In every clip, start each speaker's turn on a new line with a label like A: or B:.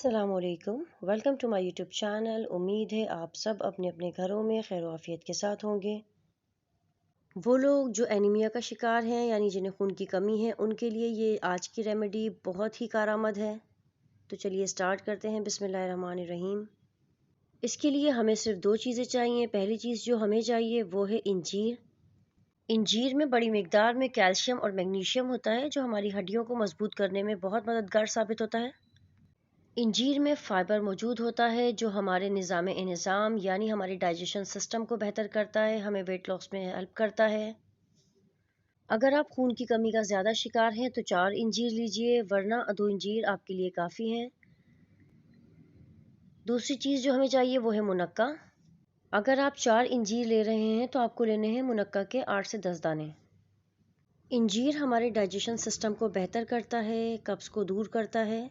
A: अस्सलामुअलैकुम, welcome to my YouTube channel. उम्मीद है आप सब अपने अपने घरों में खैर आफियत के साथ होंगे। वो लोग जो एनीमिया का शिकार हैं यानी जिन्हें खून की कमी है, उनके लिए ये आज की रेमेडी बहुत ही कारआमद है। तो चलिए स्टार्ट करते हैं। बिस्मिल्लाहिर्रहमानिर्रहीम। इसके लिए हमें सिर्फ दो चीज़ें चाहिए। पहली चीज़ जो हमें चाहिए वो है इंजीर। इंजीर में बड़ी मिकदार में कैल्शियम और मैग्नीशियम होता है, जो हमारी हड्डियों को मजबूत करने में बहुत मददगार साबित होता है। इंजीर में फ़ाइबर मौजूद होता है जो हमारे निज़ाम यानी हमारे डाइजेशन सिस्टम को बेहतर करता है, हमें वेट लॉस में हेल्प करता है। अगर आप खून की कमी का ज़्यादा शिकार हैं तो 4 इंजीर लीजिए, वरना 2 इंजीर आपके लिए काफ़ी हैं। दूसरी चीज़ जो हमें चाहिए वो है मुनक्का। अगर आप 4 इंजीर ले रहे हैं तो आपको लेने हैं मुनक्का के 8 से 10 दाने। इंजीर हमारे डाइजेशन सिस्टम को बेहतर करता है, कब्ज़ को दूर करता है।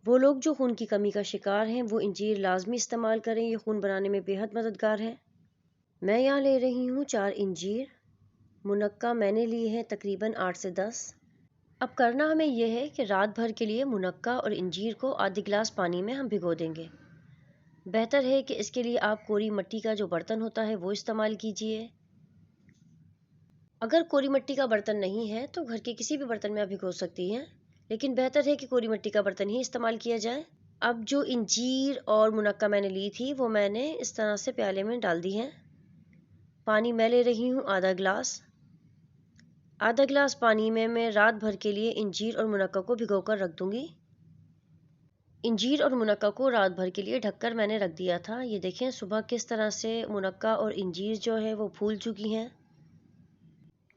A: वो लोग जो खून की कमी का शिकार हैं वो इंजीर लाजमी इस्तेमाल करें, ये खून बनाने में बेहद मददगार है। मैं यहाँ ले रही हूँ 4 इंजीर। मुनक्का मैंने लिए हैं तकरीबन 8 से 10। अब करना हमें यह है कि रात भर के लिए मुनक्का और इंजीर को आधी गिलास पानी में हम भिगो देंगे। बेहतर है कि इसके लिए आप कोरी मिट्टी का जो बर्तन होता है वो इस्तेमाल कीजिए। अगर कोरी मिट्टी का बर्तन नहीं है तो घर के किसी भी बर्तन में आप भिगो सकती हैं, लेकिन बेहतर है कि कोरी मिट्टी का बर्तन ही इस्तेमाल किया जाए। अब जो इंजीर और मुनक्का मैंने ली थी वो मैंने इस तरह से प्याले में डाल दी हैं। पानी मैं ले रही हूँ आधा गिलास। आधा गिलास पानी में मैं रात भर के लिए इंजीर और मुनक्का को भिगोकर रख दूंगी। इंजीर और मुनक्का को रात भर के लिए ढककर मैंने रख दिया था। ये देखें सुबह किस तरह से मुनक्का और इंजीर जो है वो फूल चुकी हैं।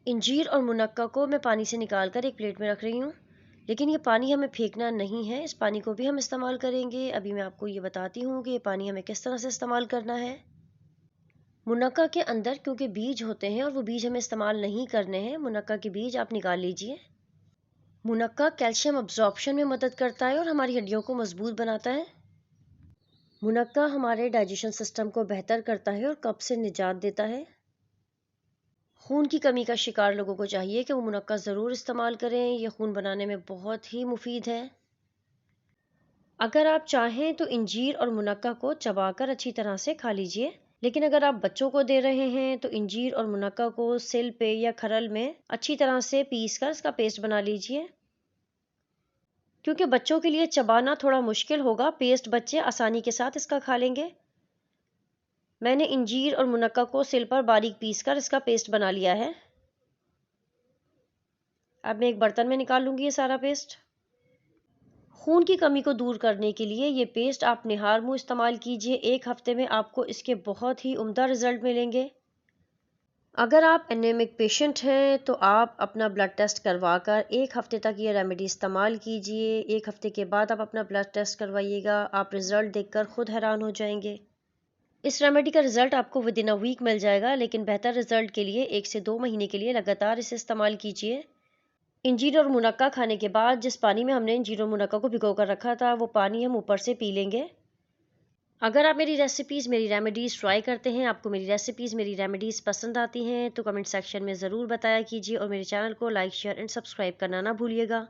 A: इंजीर और मुनक्का को मैं पानी से निकाल कर एक प्लेट में रख रही हूँ, लेकिन ये पानी हमें फेंकना नहीं है, इस पानी को भी हम इस्तेमाल करेंगे। अभी मैं आपको ये बताती हूँ कि ये पानी हमें किस तरह से इस्तेमाल करना है। मुनक्का के अंदर क्योंकि बीज होते हैं और वो बीज हमें इस्तेमाल नहीं करने हैं, मुनक्का के बीज आप निकाल लीजिए। मुनक्का कैल्शियम अब्जॉर्प्शन में मदद करता है और हमारी हड्डियों को मजबूत बनाता है। मुनक्का हमारे डाइजेशन सिस्टम को बेहतर करता है और कब्ज से निजात देता है। खून की कमी का शिकार लोगों को चाहिए कि वो मुनक्का ज़रूर इस्तेमाल करें, ये खून बनाने में बहुत ही मुफीद है। अगर आप चाहें तो इंजीर और मुनक्का को चबाकर अच्छी तरह से खा लीजिए, लेकिन अगर आप बच्चों को दे रहे हैं तो इंजीर और मुनक्का को सिल पे या खरल में अच्छी तरह से पीस कर इसका पेस्ट बना लीजिए। क्योंकि बच्चों के लिए चबाना थोड़ा मुश्किल होगा, पेस्ट बच्चे आसानी के साथ इसका खा लेंगे। मैंने इंजीर और मुनक्का को सिल पर बारीक पीस कर इसका पेस्ट बना लिया है। अब मैं एक बर्तन में निकाल लूँगी ये सारा पेस्ट। खून की कमी को दूर करने के लिए ये पेस्ट आप निहार मुँह इस्तेमाल कीजिए। 1 हफ्ते में आपको इसके बहुत ही उम्दा रिजल्ट मिलेंगे। अगर आप एनीमिक पेशेंट हैं तो आप अपना ब्लड टेस्ट करवा कर 1 हफ्ते तक ये रेमेडी इस्तेमाल कीजिए। 1 हफ्ते के बाद आप अपना ब्लड टेस्ट करवाइएगा, आप रिज़ल्ट देखकर खुद हैरान हो जाएंगे। इस रेमेडी का रिजल्ट आपको विद इन अ वीक मिल जाएगा, लेकिन बेहतर रिजल्ट के लिए 1 से 2 महीने के लिए लगातार इसे इस्तेमाल कीजिए। इंजीर और मुनक्का खाने के बाद जिस पानी में हमने इंजीर और मुनक्का को भिगो कर रखा था वो पानी हम ऊपर से पी लेंगे। अगर आप मेरी रेमेडीज़ ट्राई करते हैं, आपको मेरी रेमेडीज़ पसंद आती हैं तो कमेंट सेक्शन में ज़रूर बताया कीजिए और मेरे चैनल को लाइक शेयर एंड सब्सक्राइब करना ना भूलिएगा।